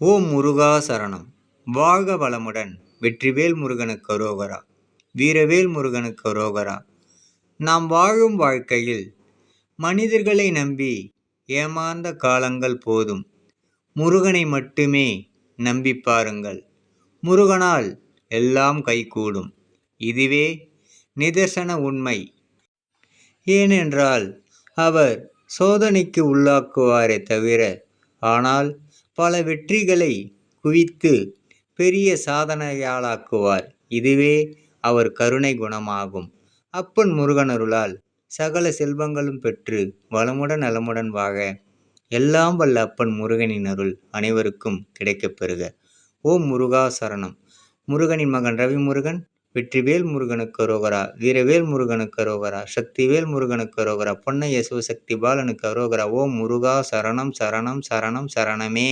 ஓம் முருகா சரணம். வாழ்க வளமுடன். வெற்றிவேல் முருகனுக்கு அரோகரா. வீரவேல் முருகனுக்கு அரோகரா. நாம் வாழும் வாழ்க்கையில் மனிதர்களை நம்பி ஏமாந்த காலங்கள் போதும். முருகனை மட்டுமே நம்பி பாருங்கள். முருகனால் எல்லாம் கைகூடும். இதுவே நிதர்சன உண்மை. ஏனென்றால் அவர் சோதனைக்கு உள்ளாக்குவாரே தவிர, ஆனால் பல வெற்றிகளை குவித்து பெரிய சாதனையாளாக்குவார். இதுவே அவர் கருணை குணமாகும். அப்பன் முருகனருளால் சகல செல்வங்களும் பெற்று வளமுடன் நலமுடன் வாழ எல்லாம் வல்ல அப்பன் முருகனின் அருள் அனைவருக்கும் கிடைக்கப் பெறுக. ஓம் முருகா சரணம். முருகனின் மகன் ரவி முருகன். வெற்றிவேல் முருகனுக்கு அரோகரா. வீரவேல் முருகனுக்கு அரோகரா. சக்திவேல் முருகனுக்கு அரோகரா. பொன்னைய சிவசக்தி பாலனுக்கு அரோகரா. ஓம் முருகா சரணம் சரணம் சரணம் சரணமே.